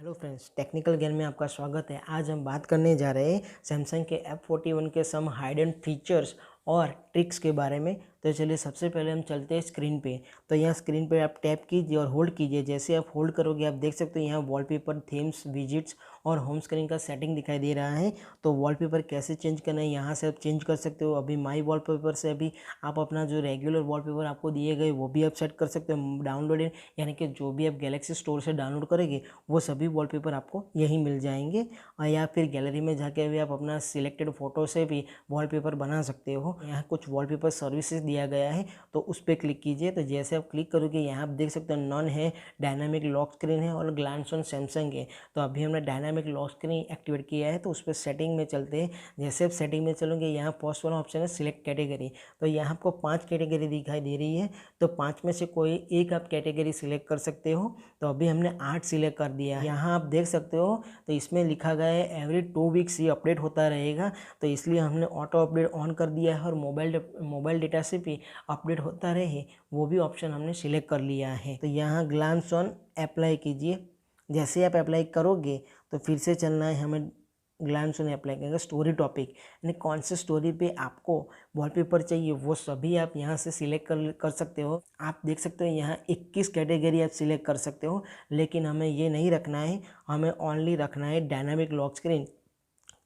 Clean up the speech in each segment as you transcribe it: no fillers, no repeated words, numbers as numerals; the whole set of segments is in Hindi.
हेलो फ्रेंड्स, टेक्निकल ज्ञान में आपका स्वागत है। आज हम बात करने जा रहे हैं सैमसंग के F41 के सम हाइडन फीचर्स और ट्रिक्स के बारे में। तो चलिए सबसे पहले हम चलते हैं स्क्रीन पे। तो यहाँ स्क्रीन पे आप टैप कीजिए और होल्ड कीजिए। जैसे आप होल्ड करोगे आप देख सकते हो यहाँ वॉलपेपर, थीम्स, विजिट्स और होम स्क्रीन का सेटिंग दिखाई दे रहा है। तो वॉलपेपर कैसे चेंज करना है यहाँ से आप चेंज कर सकते हो। अभी माई वॉलपेपर से अभी आप अपना जो रेगुलर वॉलपेपर आपको दिए गए वो भी आप सेट कर सकते हो। डाउनलोडेड यानी कि जो भी आप गैलेक्सी स्टोर से डाउनलोड करेंगे वो सभी वॉलपेपर आपको यहीं मिल जाएंगे। और या फिर गैलरी में जाके भी आप अपना सिलेक्टेड फ़ोटो से भी वॉलपेपर बना सकते हो। यहाँ कुछ वॉलपेपर सर्विसेज दिया गया है तो उस पर क्लिक कीजिए। तो जैसे आप क्लिक करोगे यहाँ आप देख सकते हो नॉन है, डायनामिक लॉक स्क्रीन है और ग्लांस ऑन सैमसंग है। तो अभी हमने डायनामिक लॉक स्क्रीन एक्टिवेट किया है तो उस पर सेटिंग में चलते हैं। जैसे आप सेटिंग में चलोगे यहाँ फर्स्ट वाला ऑप्शन है सिलेक्ट कैटेगरी। तो यहाँ आपको 5 कैटेगरी दिखाई दे रही है। तो 5 में से कोई एक आप कैटेगरी सिलेक्ट कर सकते हो। तो अभी हमने 8 सिलेक्ट कर दिया है। यहाँ आप देख सकते हो तो इसमें लिखा गया है एवरी 2 वीक्स ये अपडेट होता रहेगा। तो इसलिए हमने ऑटो अपडेट ऑन कर दिया है और मोबाइल डेटा से भी अपडेट होता रहे वो भी ऑप्शन हमने सिलेक्ट कर लिया है। तो यहाँ ग्लांस ऑन अप्लाई कीजिए। जैसे आप अप्लाई करोगे तो फिर से चलना है हमें ग्लांस ऑन अप्लाई करेंगे स्टोरी टॉपिक, यानी कौन से स्टोरी पे आपको वॉलपेपर चाहिए वो सभी आप यहाँ से सिलेक्ट कर सकते हो। आप देख सकते हो यहाँ 21 कैटेगरी आप सिलेक्ट कर सकते हो, लेकिन हमें ये नहीं रखना है। हमें ओनली रखना है डायनामिक लॉक स्क्रीन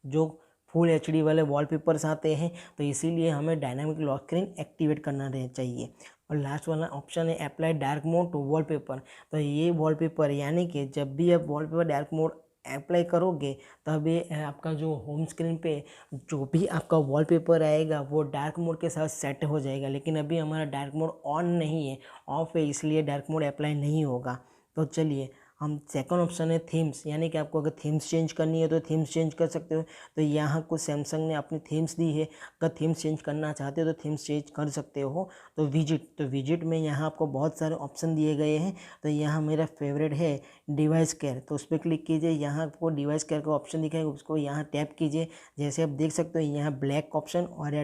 जो फुल HD वाले वॉलपेपर्स आते हैं। तो इसीलिए हमें डायनामिक लॉक स्क्रीन एक्टिवेट करना चाहिए। और लास्ट वाला ऑप्शन है apply dark mode to wallpaper. तो ये वॉलपेपर यानी कि जब भी आप वॉलपेपर डार्क मोड अप्लाई करोगे तब ये आपका जो होम स्क्रीन पे जो भी आपका वॉलपेपर आएगा वो डार्क मोड के साथ सेट हो जाएगा। लेकिन अभी हमारा डार्क मोड ऑन नहीं है, ऑफ है, इसलिए डार्क मोड अप्लाई नहीं होगा। तो चलिए हम सेकंड ऑप्शन है थीम्स, यानी कि आपको अगर थीम्स चेंज करनी है तो थीम्स चेंज कर सकते हो। तो यहाँ कुछ सैमसंग ने अपनी थीम्स दी है, अगर थीम्स चेंज करना चाहते हो तो थीम्स चेंज कर सकते हो। तो विजिट में यहाँ आपको बहुत सारे ऑप्शन दिए गए हैं। तो यहाँ मेरा फेवरेट है डिवाइस केयर, तो उस पर क्लिक कीजिए। यहाँ आपको डिवाइस केयर का ऑप्शन दिखाएगा, उसको यहाँ टैप कीजिए। जैसे आप देख सकते हो यहाँ ब्लैक ऑप्शन और या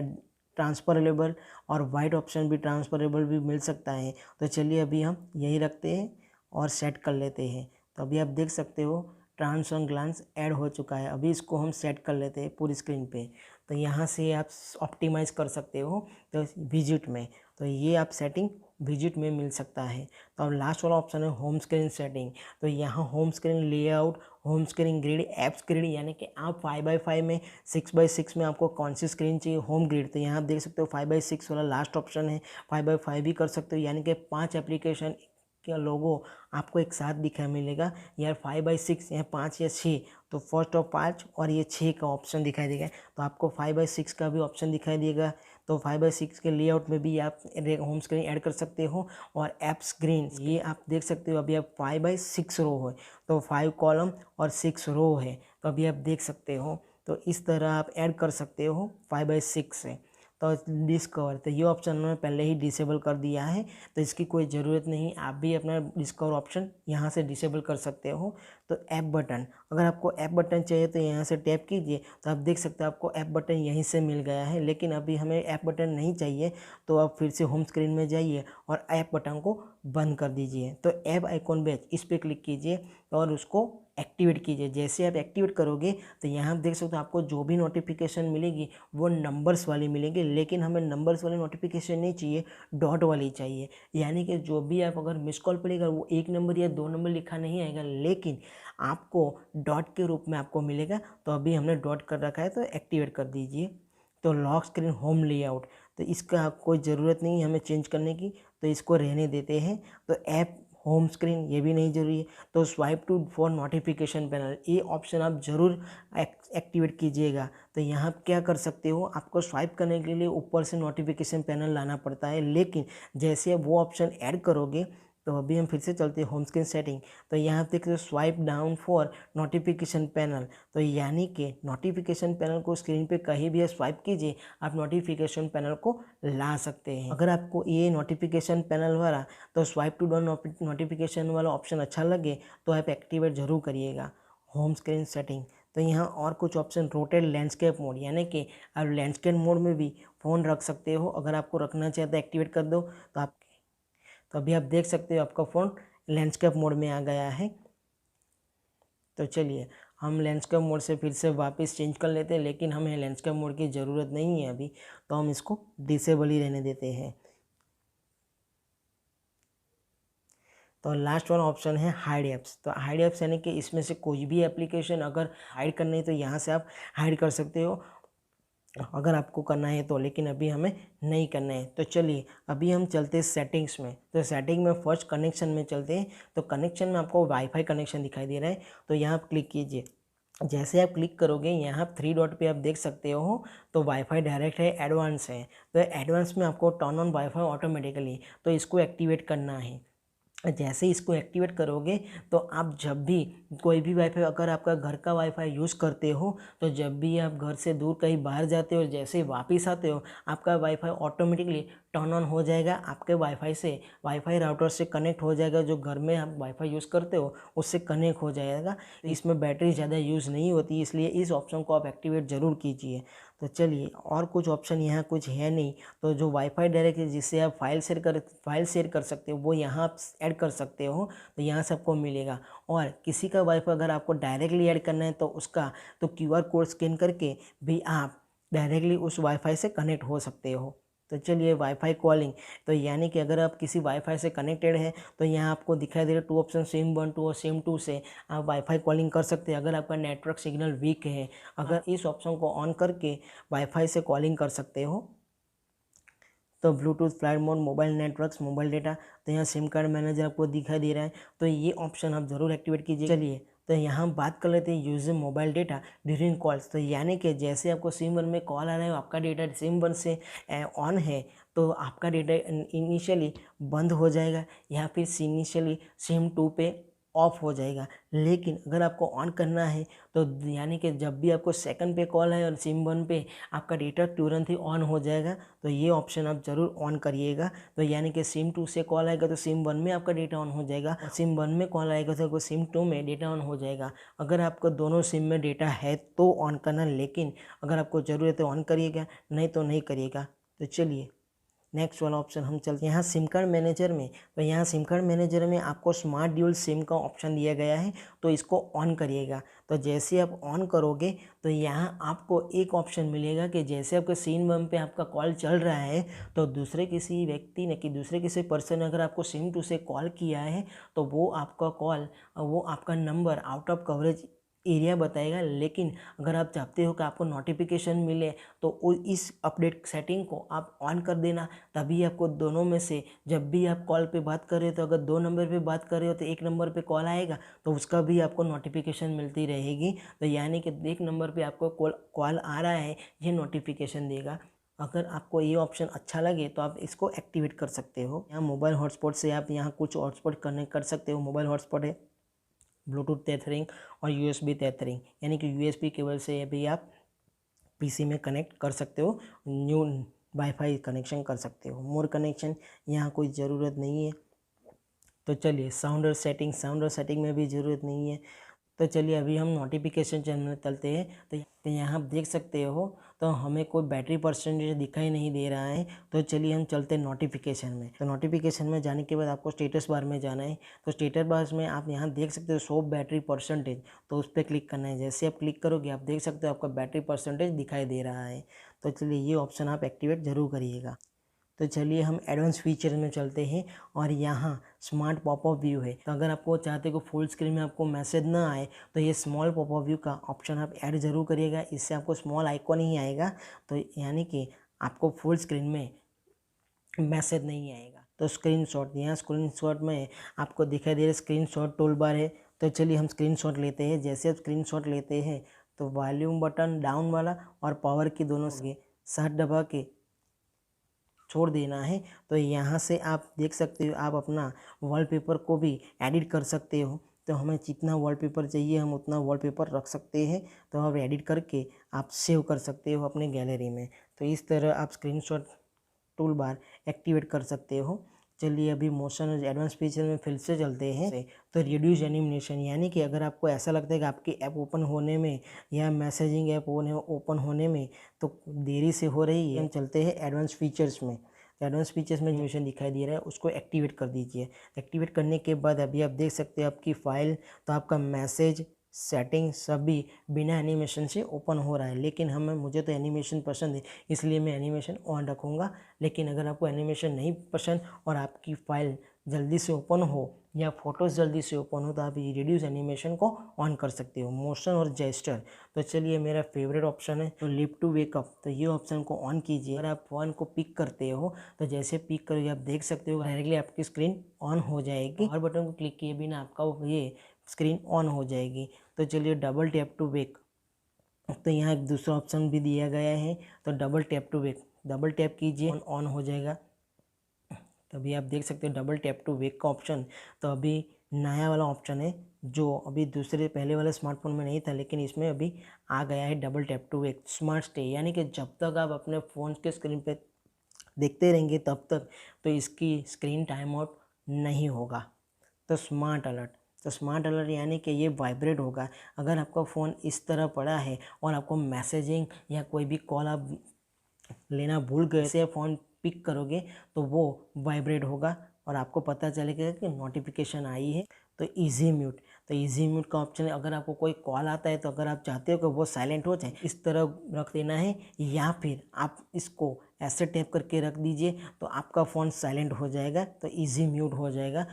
ट्रांसफरेबल और वाइट ऑप्शन भी ट्रांसफरेबल भी मिल सकता है। तो चलिए अभी हम यही रखते हैं और सेट कर लेते हैं। तो अभी आप देख सकते हो ट्रांस ऑन ग्लांस ऐड हो चुका है। अभी इसको हम सेट कर लेते हैं पूरी स्क्रीन पे। तो यहाँ से आप ऑप्टिमाइज कर सकते हो तो विजिट में। तो ये आप सेटिंग विजिट में मिल सकता है। तो अब लास्ट वाला ऑप्शन है होम स्क्रीन सेटिंग। तो यहाँ home screen layout, home screen grid, apps grid, यानी कि आप 5x5 में 6x6 में आपको कौन सी स्क्रीन चाहिए होम ग्रिड। तो यहाँ आप देख सकते हो 5x6 वाला लास्ट ऑप्शन है। 5x5 भी कर सकते हो, यानी कि 5 एप्लीकेशन क्या लोगो आपको एक साथ दिखा मिलेगा। यार 5x6 या 5 या 6, तो फर्स्ट ऑफ 5 और ये 6 का ऑप्शन दिखाई देगा। तो आपको 5x6 का भी ऑप्शन दिखाई देगा। तो 5x6 के लेआउट में भी आप होम स्क्रीन ऐड कर सकते हो। और एप्स ग्रीन ये आप देख सकते हो। अभी आप 5x6 रो है तो 5 कॉलम और 6 रो है, तो अभी आप देख सकते हो। तो इस तरह आप ऐड कर सकते हो 5x6 से। तो डिस्कवर, तो ये ऑप्शन उन्होंने पहले ही डिसेबल कर दिया है तो इसकी कोई ज़रूरत नहीं। आप भी अपना डिस्कवर ऑप्शन यहाँ से डिसेबल कर सकते हो। तो ऐप बटन, अगर आपको ऐप बटन चाहिए तो यहाँ से टैप कीजिए। तो आप देख सकते हो आपको ऐप बटन यहीं से मिल गया है। लेकिन अभी हमें ऐप बटन नहीं चाहिए तो आप फिर से होम स्क्रीन में जाइए और ऐप बटन को बंद कर दीजिए। तो ऐप आइकॉन बैच इस पर क्लिक कीजिए और उसको एक्टिवेट कीजिए। जैसे आप एक्टिवेट करोगे तो यहाँ आप देख सकते हो आपको जो भी नोटिफिकेशन मिलेगी वो नंबर्स वाली मिलेगी। लेकिन हमें नंबर्स वाली नोटिफिकेशन नहीं चाहिए, डॉट वाली चाहिए। यानी कि जो भी आप अगर मिस कॉल पड़ेगा वो 1 नंबर या 2 नंबर लिखा नहीं आएगा, लेकिन आपको डॉट के रूप में आपको मिलेगा। तो अभी हमने डॉट कर रखा है तो एक्टिवेट कर दीजिए। तो लॉक स्क्रीन होम लेआउट, तो इसका कोई ज़रूरत नहीं हमें चेंज करने की, तो इसको रहने देते हैं। तो ऐप होम स्क्रीन ये भी नहीं जरूरी है। तो swipe to for notification panel ये ऑप्शन आप ज़रूर एक्टिवेट कीजिएगा। तो यहाँ आप क्या कर सकते हो, आपको स्वाइप करने के लिए ऊपर से नोटिफिकेशन पैनल लाना पड़ता है। लेकिन जैसे आप वो ऑप्शन ऐड करोगे तो अभी हम फिर से चलते हैं होम स्क्रीन सेटिंग। तो यहाँ देख रहे हो swipe down for notification panel. तो यानी कि नोटिफिकेशन पैनल को स्क्रीन पे कहीं भी स्वाइप कीजिए आप नोटिफिकेशन पैनल को ला सकते हैं। अगर आपको ये नोटिफिकेशन पैनल वाला तो स्वाइप टू डाउन नोटिफिकेशन वाला ऑप्शन अच्छा लगे तो आप एक्टिवेट जरूर करिएगा। होम स्क्रीन सेटिंग, तो यहाँ और कुछ ऑप्शन रोटेट लैंडस्केप मोड, यानी कि आप लैंडस्केप मोड में भी फ़ोन रख सकते हो। अगर आपको रखना चाहिए तो एक्टिवेट कर दो। तो अभी आप देख सकते हो आपका फ़ोन लैंडस्केप मोड में आ गया है। तो चलिए हम लैंडस्केप मोड से फिर से वापस चेंज कर लेते हैं, लेकिन हमें लैंडस्केप मोड की ज़रूरत नहीं है अभी, तो हम इसको डिसेबल ही रहने देते हैं। तो लास्ट वाला ऑप्शन है हाइड ऐप्स। तो हाइड ऐप्स यानी कि इसमें से कोई भी एप्लीकेशन अगर हाइड करनी है तो यहाँ से आप हाइड कर सकते हो अगर आपको करना है तो, लेकिन अभी हमें नहीं करना है। तो चलिए अभी हम चलते हैं सेटिंग्स में। तो सेटिंग में फर्स्ट कनेक्शन में चलते हैं। तो कनेक्शन में आपको वाईफाई कनेक्शन दिखाई दे रहा है, तो यहाँ आप क्लिक कीजिए। जैसे आप क्लिक करोगे यहाँ 3 डॉट पे आप देख सकते हो, तो वाईफाई डायरेक्ट है, एडवांस है। तो एडवांस में आपको टर्न ऑन वाईफाई ऑटोमेटिकली, तो इसको एक्टिवेट करना है। जैसे इसको एक्टिवेट करोगे तो आप जब भी कोई भी वाईफाई, अगर आपका घर का वाईफाई यूज़ करते हो, तो जब भी आप घर से दूर कहीं बाहर जाते हो, जैसे वापस आते हो, आपका वाईफाई ऑटोमेटिकली टर्न ऑन हो जाएगा, आपके वाईफाई से, वाईफाई राउटर से कनेक्ट हो जाएगा, जो घर में आप वाईफाई यूज़ करते हो उससे कनेक्ट हो जाएगा। इसमें बैटरी ज़्यादा यूज़ नहीं होती, इसलिए इस ऑप्शन को आप एक्टिवेट ज़रूर कीजिए। तो चलिए और कुछ ऑप्शन यहाँ कुछ है नहीं, तो जो वाईफाई डायरेक्ट है जिससे आप फाइल शेयर कर सकते हो, वो यहाँ आप ऐड कर सकते हो, तो यहाँ से आपको मिलेगा। और किसी का वाईफाई अगर आपको डायरेक्टली ऐड करना है तो उसका तो QR कोड स्कैन करके भी आप डायरेक्टली उस वाईफाई से कनेक्ट हो सकते हो। तो चलिए वाईफाई कॉलिंग, तो यानी कि अगर आप किसी वाईफाई से कनेक्टेड है तो यहाँ आपको दिखाई दे रहा है 2 ऑप्शन, SIM1 2 और SIM2 से आप वाईफाई कॉलिंग कर सकते हैं। अगर आपका नेटवर्क सिग्नल वीक है, अगर इस ऑप्शन को ऑन करके वाईफाई से कॉलिंग कर सकते हो। तो Bluetooth, flight mode, mobile networks, mobile data, तो यहाँ सिम कार्ड मैनेजर आपको दिखाई दे रहा है, तो ये ऑप्शन आप ज़रूर एक्टिवेट कीजिए। चलिए तो यहाँ हम बात कर लेते हैं using mobile data during calls. तो यानी कि जैसे आपको SIM1 में कॉल आ रहा है, आपका डेटा SIM1 से ऑन है, तो आपका डेटा इनिशियली बंद हो जाएगा, या फिर इनिशियली SIM2 पे ऑफ हो जाएगा। लेकिन अगर आपको ऑन करना है तो यानी कि जब भी आपको सेकंड पे कॉल है और SIM1 पे, आपका डेटा तुरंत ही ऑन हो जाएगा। तो ये ऑप्शन आप ज़रूर ऑन करिएगा। तो यानी कि SIM2 से कॉल आएगा तो SIM1 में आपका डेटा ऑन हो जाएगा, और SIM1 में कॉल आएगा तो आपको SIM2 में डेटा ऑन हो जाएगा। अगर आपको दोनों सिम में डेटा है तो ऑन करना, लेकिन अगर आपको ज़रूरत है ऑन करिएगा, नहीं तो नहीं करिएगा। तो चलिए नेक्स्ट वाला ऑप्शन हम चलते हैं यहाँ सिम कार्ड मैनेजर में। तो यहाँ सिम कार्ड मैनेजर में आपको स्मार्ट ड्यूल सिम का ऑप्शन दिया गया है, तो इसको ऑन करिएगा। तो जैसे आप ऑन करोगे तो यहाँ आपको एक ऑप्शन मिलेगा कि जैसे आपके SIM1 पे आपका कॉल चल रहा है, तो दूसरे किसी व्यक्ति ने, कि दूसरे किसी पर्सन ने अगर आपको SIM2 से कॉल किया है, तो वो आपका कॉल, वो आपका number out of coverage area बताएगा। लेकिन अगर आप चाहते हो कि आपको नोटिफिकेशन मिले, तो इस अपडेट सेटिंग को आप ऑन कर देना, तभी आपको दोनों में से जब भी आप कॉल पे बात कर रहे हो, तो अगर 2 नंबर पे बात कर रहे हो तो एक नंबर पे कॉल आएगा, तो उसका भी आपको नोटिफिकेशन मिलती रहेगी। तो यानी कि एक नंबर पे आपको कॉल आ रहा है, ये नोटिफिकेशन देगा। अगर आपको ये ऑप्शन अच्छा लगे तो आप इसको एक्टिवेट कर सकते हो। यहाँ मोबाइल हॉटस्पॉट से आप यहाँ कुछ हॉटस्पॉट कनेक्ट कर सकते हो। मोबाइल हॉटस्पॉट है ब्लूटूथ टेथरिंग और USB टेथरिंग, यानी कि USB केबल से भी आप PC में कनेक्ट कर सकते हो, न्यू वाईफाई कनेक्शन कर सकते हो। मोर कनेक्शन यहाँ कोई ज़रूरत नहीं है। तो चलिए साउंड और सेटिंग में भी ज़रूरत नहीं है। तो चलिए अभी हम नोटिफिकेशन चैनल चलते हैं। तो यहाँ आप देख सकते हो, तो हमें कोई बैटरी परसेंटेज दिखाई नहीं दे रहा है। तो चलिए हम चलते हैं नोटिफिकेशन में। तो नोटिफिकेशन में जाने के बाद आपको स्टेटस बार में जाना है। तो स्टेटस बार में आप यहाँ देख सकते हो शो बैटरी परसेंटेज, तो उस पर क्लिक करना है। जैसे आप क्लिक करोगे आप देख सकते हो आपका बैटरी परसेंटेज दिखाई दे रहा है। तो चलिए ये ऑप्शन आप एक्टिवेट ज़रूर करिएगा। तो चलिए हम एडवांस फीचर में चलते हैं, और यहाँ स्मार्ट पॉपअप व्यू है। तो अगर आपको चाहते हो फुल स्क्रीन में आपको मैसेज ना आए, तो ये स्मॉल पॉपअप व्यू का ऑप्शन आप ऐड ज़रूर करिएगा। इससे आपको स्मॉल आइकॉन ही आएगा, तो यानी कि आपको फुल स्क्रीन में मैसेज नहीं आएगा। तो स्क्रीनशॉट, यहाँ स्क्रीनशॉट में आपको दिखाई दे रहा है स्क्रीनशॉट टूल बार है। तो चलिए हम स्क्रीनशॉट लेते हैं। जैसे आप स्क्रीनशॉट लेते हैं तो वॉल्यूम बटन डाउन वाला और पावर की दोनों से साथ दबा के छोड़ देना है। तो यहाँ से आप देख सकते हो, आप अपना वॉलपेपर को भी एडिट कर सकते हो। तो हमें जितना वॉलपेपर चाहिए हम उतना वॉलपेपर रख सकते हैं। तो आप एडिट करके आप सेव कर सकते हो अपने गैलरी में। तो इस तरह आप स्क्रीनशॉट टूल बार एक्टिवेट कर सकते हो। चलिए अभी मोशन और एडवांस फीचर में फिर से चलते हैं। तो रिड्यूस एनिमेशन, यानी कि अगर आपको ऐसा लगता है कि आपकी ऐप ओपन होने में या मैसेजिंग ऐप ओपन होने में तो देरी से हो रही है, हम चलते हैं एडवांस फीचर्स में। एडवांस फीचर्स में एनिमेशन दिखाई दे रहा है, उसको एक्टिवेट कर दीजिए। एक्टिवेट करने के बाद अभी आप देख सकते हैं आपकी फ़ाइल, तो आपका मैसेज सेटिंग सभी बिना एनिमेशन से ओपन हो रहा है, लेकिन मुझे तो एनिमेशन पसंद है इसलिए मैं एनिमेशन ऑन रखूँगा। लेकिन अगर आपको एनिमेशन नहीं पसंद और आपकी फाइल जल्दी से ओपन हो या फोटोज़ जल्दी से ओपन हो तो आप ये रिड्यूस एनिमेशन को ऑन कर सकते हो। मोशन और जेस्चर, तो चलिए मेरा फेवरेट ऑप्शन है तो लिप टू वेकअप, तो ये ऑप्शन को ऑन कीजिए। अगर आप फ़ोन को पिक करते हो तो जैसे पिक करोगे आप देख सकते हो डायरेक्टली आपकी स्क्रीन ऑन हो जाएगी। और बटन को क्लिक किए बिना आपका ये स्क्रीन ऑन हो जाएगी। तो चलिए डबल टैप टू वेक, तो यहाँ एक दूसरा ऑप्शन भी दिया गया है तो double tap to wake, double tap कीजिए ऑन हो जाएगा। तो अभी आप देख सकते हो डबल टैप टू वेक का ऑप्शन, तो अभी नया वाला ऑप्शन है जो अभी दूसरे पहले वाले स्मार्टफोन में नहीं था, लेकिन इसमें अभी आ गया है double tap to wake smart stay. यानी कि जब तक आप अपने फ़ोन के स्क्रीन पे देखते रहेंगे तब तक तो इसकी स्क्रीन टाइम आउट नहीं होगा। तो स्मार्ट अलर्ट, तो स्मार्ट अलर्ट यानी कि ये वाइब्रेट होगा। अगर आपका फ़ोन इस तरह पड़ा है और आपको मैसेजिंग या कोई भी कॉल आप लेना भूल गए से फ़ोन पिक करोगे तो वो वाइब्रेट होगा और आपको पता चलेगा कि नोटिफिकेशन आई है। तो इजी म्यूट, तो इजी म्यूट का ऑप्शन है, अगर आपको कोई कॉल आता है तो अगर आप चाहते हो कि वो साइलेंट हो जाए इस तरह रख देना है, या फिर आप इसको ऐसे टैप करके रख दीजिए तो आपका फ़ोन साइलेंट हो जाएगा, तो इजी म्यूट हो जाएगा।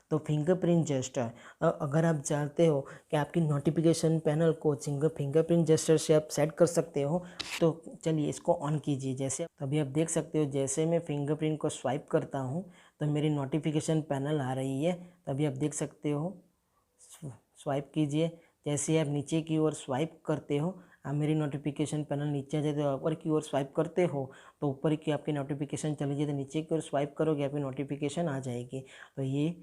तो फिंगरप्रिंट जेस्चर, अगर आप चाहते हो कि आपकी नोटिफिकेशन पैनल को फिंगरप्रिंट जेस्चर से आप सेट कर सकते हो तो चलिए इसको ऑन कीजिए। जैसे अभी आप देख सकते हो जैसे मैं फिंगरप्रिंट को स्वाइप करता हूँ तो मेरी नोटिफिकेशन पैनल आ रही है। तभी आप देख सकते हो, स्वाइप कीजिए, जैसे आप नीचे की ओर स्वाइप करते हो आप मेरी नोटिफिकेशन पैनल नीचे आ जाए, तो ऊपर की ओर स्वाइप करते हो तो ऊपर की आपकी नोटिफिकेशन चली जाए, तो नीचे की ओर स्वाइप करोगे आपकी नोटिफिकेशन आ जाएगी। तो ये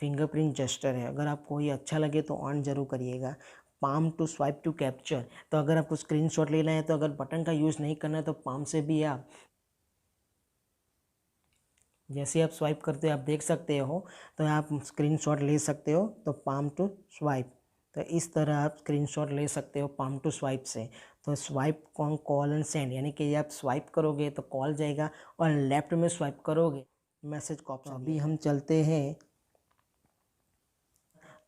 फिंगरप्रिंट जेस्चर है। अगर आपको ये अच्छा लगे तो ऑन जरूर करिएगा। Palm to swipe to capture, तो अगर आपको स्क्रीनशॉट लेना है तो अगर बटन का यूज़ नहीं करना है तो पाम से भी आप जैसे आप स्वाइप करते हो आप देख सकते हो तो आप स्क्रीनशॉट ले सकते हो। तो पाम टू स्वाइप, तो इस तरह आप स्क्रीनशॉट ले सकते हो पाम टू स्वाइप से। तो स्वाइप कॉल एंड सेंड, यानी कि आप स्वाइप करोगे तो कॉल जाएगा और लेफ्ट में स्वाइप करोगे मैसेज का ऑप्शन। अभी हम चलते हैं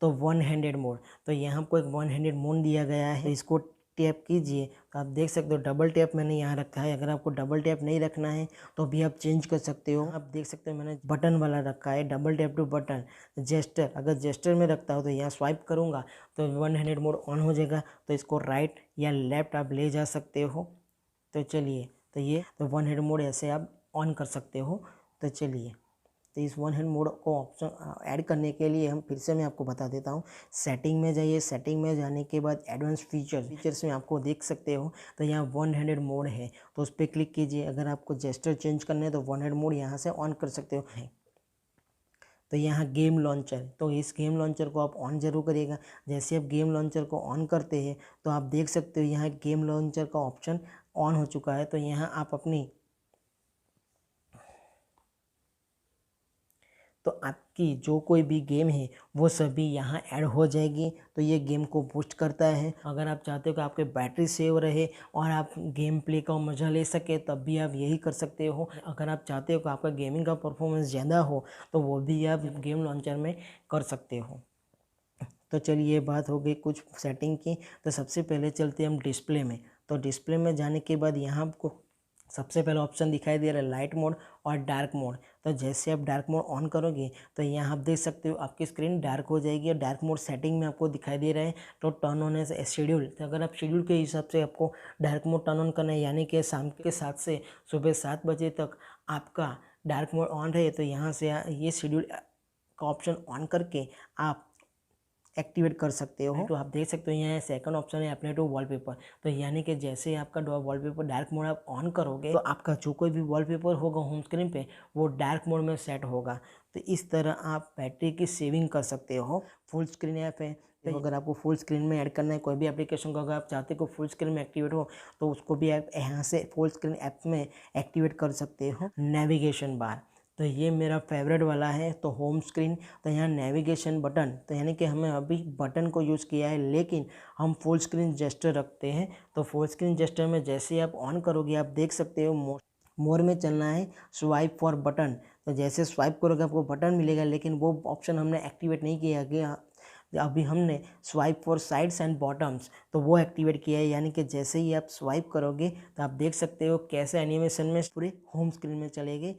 तो वन हैंडेड मोड, तो यहाँ को एक वन हैंडेड मोड दिया गया है, इसको टैप कीजिए तो आप देख सकते हो डबल टैप मैंने यहाँ रखा है। अगर आपको डबल टैप नहीं रखना है तो भी आप चेंज कर सकते हो। आप देख सकते हो मैंने बटन वाला रखा है, double tap to button gesture. अगर जेस्टर में रखता हो तो यहाँ स्वाइप करूँगा तो वन हैंडेड मोड ऑन हो जाएगा, तो इसको राइट या लेफ्ट आप ले जा सकते हो। तो चलिए, तो ये तो वन हैंड मोड ऐसे आप ऑन कर सकते हो। तो चलिए, तो इस वन हैंड मोड को ऑप्शन ऐड करने के लिए हम फिर से मैं आपको बता देता हूँ। सेटिंग में जाइए, सेटिंग में जाने के बाद एडवांस फीचर्स में आपको देख सकते हो तो यहाँ वन हैंडेड मोड है, तो उस पर क्लिक कीजिए। अगर आपको जेस्चर चेंज करना है तो वन हैंड मोड यहाँ से ऑन कर सकते हो। तो यहाँ गेम लॉन्चर, तो इस गेम लॉन्चर को आप ऑन जरूर करिएगा। जैसे आप गेम लॉन्चर को ऑन करते हैं तो आप देख सकते हो यहाँ गेम लॉन्चर का ऑप्शन ऑन हो चुका है। तो यहाँ आप अपनी तो आपकी जो कोई भी गेम है वो सभी यहाँ ऐड हो जाएगी। तो ये गेम को बूस्ट करता है। अगर आप चाहते हो कि आपकी बैटरी सेव रहे और आप गेम प्ले का मज़ा ले सके तब भी आप यही कर सकते हो। अगर आप चाहते हो कि आपका गेमिंग का परफॉर्मेंस ज़्यादा हो तो वो भी आप गेम लॉन्चर में कर सकते हो। तो चलिए, ये बात हो गई कुछ सेटिंग की। तो सबसे पहले चलते हैं हम डिस्प्ले में। तो डिस्प्ले में जाने के बाद यहाँ आपको सबसे पहला ऑप्शन दिखाई दे रहा है लाइट मोड और डार्क मोड। तो जैसे आप डार्क मोड ऑन करोगे तो यहाँ आप देख सकते हो आपकी स्क्रीन डार्क हो जाएगी। और डार्क मोड सेटिंग में आपको दिखाई दे रहा है तो टर्न ऑन एज शेड्यूल। तो अगर आप शेड्यूल के हिसाब से आपको डार्क मोड टर्न ऑन करना है, यानी कि शाम के 7 से सुबह 7 बजे तक आपका डार्क मोड ऑन रहे, तो यहाँ से ये शेड्यूल का ऑप्शन ऑन करके आप एक्टिवेट कर सकते हो। तो आप देख सकते हो यहाँ सेकंड ऑप्शन है अपने टू वॉलपेपर। तो यानी कि जैसे आपका वॉलपेपर डार्क मोड आप ऑन करोगे तो आपका जो कोई भी वॉलपेपर होगा होम स्क्रीन पे वो डार्क मोड में सेट होगा। तो इस तरह आप बैटरी की सेविंग कर सकते हो। फुल स्क्रीन ऐप है, तो अगर आपको फुल स्क्रीन में ऐड करना है कोई भी एप्लीकेशन को, अगर आप चाहते हो फुल स्क्रीन में एक्टिवेट हो तो उसको भी आप यहाँ से फुल स्क्रीन ऐप में एक्टिवेट कर सकते हो। नेविगेशन बार, तो ये मेरा फेवरेट वाला है। तो होम स्क्रीन, तो यहाँ नेविगेशन बटन, तो यानी कि हमें अभी बटन को यूज़ किया है लेकिन हम फुल स्क्रीन जेस्चर रखते हैं। तो फुल स्क्रीन जेस्चर में जैसे आप ऑन करोगे आप देख सकते हो मोर में चलना है स्वाइप फॉर बटन। तो जैसे स्वाइप करोगे आपको बटन मिलेगा, लेकिन वो ऑप्शन हमने एक्टिवेट नहीं किया गया। अभी हमने swipe for sides and bottoms तो वो एक्टिवेट किया है, यानी कि जैसे ही आप स्वाइप करोगे तो आप देख सकते हो कैसे एनिमेशन में पूरे होम स्क्रीन में चलेगी।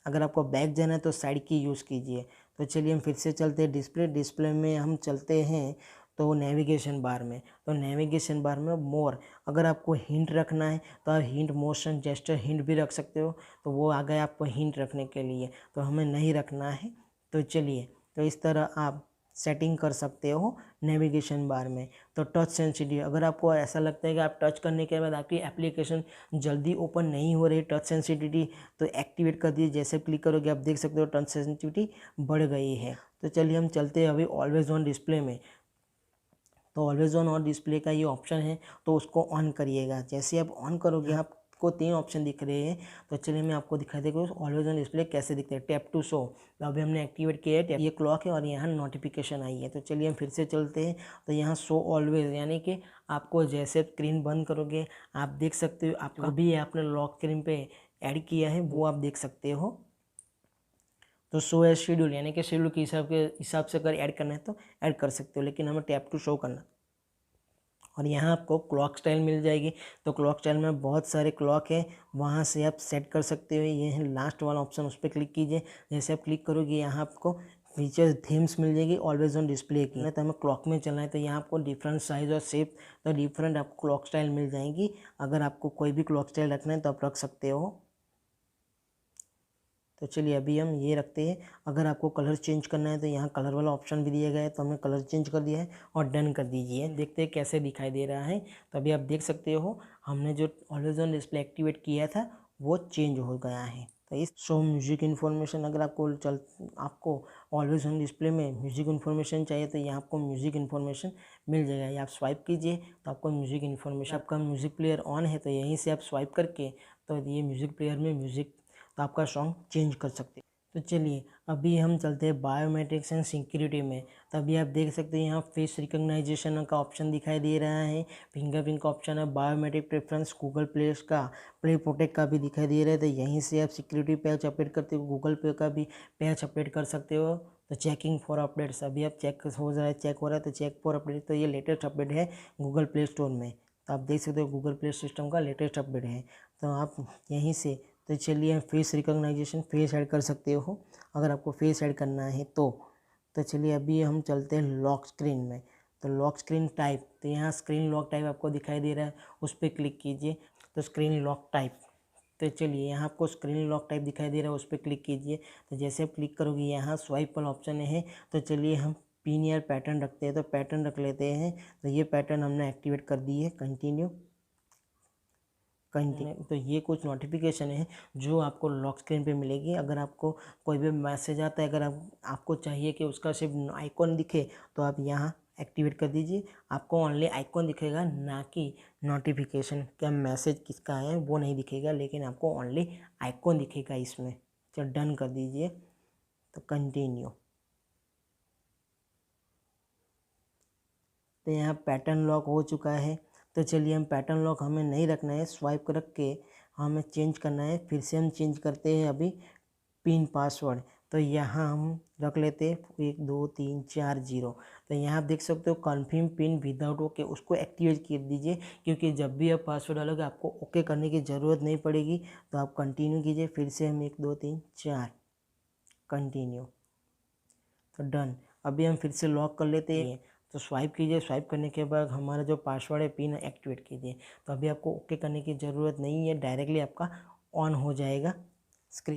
अगर आपको बैक जाना है तो साइड की यूज़ कीजिए। तो चलिए हम फिर से चलते हैं डिस्प्ले में हम चलते हैं तो नेविगेशन बार में। तो नेविगेशन बार में मोर, अगर आपको हिंट रखना है तो आप हिंट, मोशन जेस्चर हिंट भी रख सकते हो, तो वो आ गया आपको हिंट रखने के लिए। तो हमें नहीं रखना है, तो चलिए तो इस तरह आप सेटिंग कर सकते हो नेविगेशन बार में। तो टच सेंसिटिव, अगर आपको ऐसा लगता है कि आप टच करने के बाद आपकी एप्लीकेशन जल्दी ओपन नहीं हो रही, टच सेंसिटिविटी, तो एक्टिवेट कर दीजिए। जैसे क्लिक करोगे आप देख सकते हो टच सेंसिटिविटी बढ़ गई है। तो चलिए हम चलते हैं अभी ऑलवेज ऑन डिस्प्ले में। तो ऑलवेज ऑन और डिस्प्ले का ये ऑप्शन है, तो उसको ऑन करिएगा। जैसे आप ऑन करोगे आपको 3 ऑप्शन दिख रहे हैं। तो चलिए मैं आपको दिखा देगा ऑलवेज ऑन डिस्प्ले कैसे दिखते हैं। टैप टू शो, तो अभी हमने एक्टिवेट किया है, ये क्लॉक है और यहाँ नोटिफिकेशन आई है। तो चलिए हम फिर से चलते हैं। तो यहाँ शो ऑलवेज, यानी कि आपको जैसे स्क्रीन बंद करोगे आप देख सकते हो आपका भी आपने लॉक स्क्रीन पे ऐड किया है वो आप देख सकते हो। तो शो एज शेड्यूल, यानी कि शेड्यूल के हिसाब से अगर ऐड करना है तो ऐड कर सकते हो, लेकिन हमें टैप टू शो करना। और यहाँ आपको क्लॉक स्टाइल मिल जाएगी। तो क्लॉक स्टाइल में बहुत सारे क्लॉक है, वहाँ से आप सेट कर सकते हो। ये है लास्ट वाला ऑप्शन, उस पर क्लिक कीजिए। जैसे आप क्लिक करोगे यहाँ आपको फीचर थीम्स मिल जाएगी ऑलवेज ऑन डिस्प्ले की। तो हमें क्लॉक में चलना है तो यहाँ आपको डिफरेंट साइज और शेप, तो डिफरेंट आपको क्लॉक स्टाइल मिल जाएंगी। अगर आपको कोई भी क्लॉक स्टाइल रखना है तो आप रख सकते हो। तो चलिए अभी हम ये रखते हैं। अगर आपको कलर चेंज करना है तो यहाँ कलर वाला ऑप्शन भी दिया गया है, तो हमने कलर चेंज कर दिया है और डन कर दीजिए। देखते हैं कैसे दिखाई दे रहा है। तो अभी आप देख सकते हो हमने जो ऑलवेज ऑन डिस्प्ले एक्टिवेट किया था वो चेंज हो गया है। तो इस शो म्यूजिक इन्फॉर्मेशन, अगर आपको ऑलवेज ऑन डिस्प्ले में म्यूजिक इन्फॉर्मेशन चाहिए तो यहाँ आपको म्यूजिक इन्फॉर्मेशन मिल जाएगा। या आप स्वाइप कीजिए तो आपको म्यूजिक इन्फॉर्मेशन, आपका म्यूजिक प्लेयर ऑन है तो यहीं से आप स्वाइप करके तो ये म्यूजिक प्लेयर में म्यूजिक, तो आपका सॉन्ग चेंज कर सकते हैं। तो चलिए अभी हम चलते हैं बायोमेट्रिक्स एंड सिक्योरिटी में। तो अभी आप देख सकते हैं यहाँ फेस रिकग्नाइजेशन का ऑप्शन दिखाई दे रहा है, फिंगरप्रिंट का ऑप्शन है, biometric preference, Google play protect का भी दिखाई दे रहा है। तो यहीं से आप सिक्योरिटी पैच अपडेट करते हो, गूगल पे का भी पैच अपडेट कर सकते हो। तो चेकिंग फॉर अपडेट्स, अभी आप चेक हो रहा है, चेक हो रहा है तो चेक फॉर अपडेट, तो ये लेटेस्ट अपडेट है गूगल प्ले स्टोर में। तो आप देख सकते हो गूगल प्ले सिस्टम का लेटेस्ट अपडेट है। तो आप यहीं से, तो चलिए फेस रिकॉग्नाइजेशन, फेस ऐड कर सकते हो अगर आपको फेस ऐड करना है तो चलिए अभी हम चलते हैं लॉक स्क्रीन में। तो लॉक स्क्रीन टाइप, तो यहाँ स्क्रीन लॉक टाइप आपको दिखाई दे रहा है, उस पर क्लिक कीजिए। तो स्क्रीन लॉक टाइप, तो चलिए यहाँ आपको स्क्रीन लॉक टाइप दिखाई दे रहा है, उस पर क्लिक कीजिए। तो जैसे आप क्लिक करोगे यहाँ स्वाइप वाला ऑप्शन है। तो चलिए हम पिन या पैटर्न रखते हैं, तो पैटर्न रख लेते हैं। तो ये पैटर्न हमने एक्टिवेट कर दी है, कंटिन्यू। तो ये कुछ नोटिफिकेशन है जो आपको लॉक स्क्रीन पे मिलेगी। अगर आपको कोई भी मैसेज आता है, अगर आपको चाहिए कि उसका सिर्फ आइकॉन दिखे तो आप यहाँ एक्टिवेट कर दीजिए। आपको ओनली आइकॉन दिखेगा, ना कि नोटिफिकेशन क्या मैसेज किसका है वो नहीं दिखेगा, लेकिन आपको ओनली आइकॉन दिखेगा इसमें। चलो डन कर दीजिए, तो कंटिन्यू। तो यहाँ पैटर्न लॉक हो चुका है। तो चलिए हम पैटर्न लॉक हमें नहीं रखना है, स्वाइप रख के हमें चेंज करना है। फिर से हम चेंज करते हैं अभी पिन पासवर्ड। तो यहाँ हम रख लेते हैं 1 2 3 4 0। तो यहाँ आप देख सकते हो कन्फर्म पिन विदाउट ओके, उसको एक्टिवेट कर दीजिए, क्योंकि जब भी आप पासवर्ड डालोगे आपको ओके करने की ज़रूरत नहीं पड़ेगी। तो आप कंटिन्यू कीजिए, फिर से हम 1 2 3 4 कंटिन्यू, तो डन। अभी हम फिर से लॉक कर लेते हैं। तो स्वाइप कीजिए, स्वाइप करने के बाद हमारा जो पासवर्ड है पिन एक्टिवेट कीजिए। तो अभी आपको ओके करने की ज़रूरत नहीं है, डायरेक्टली आपका ऑन हो जाएगा स्क्रीन।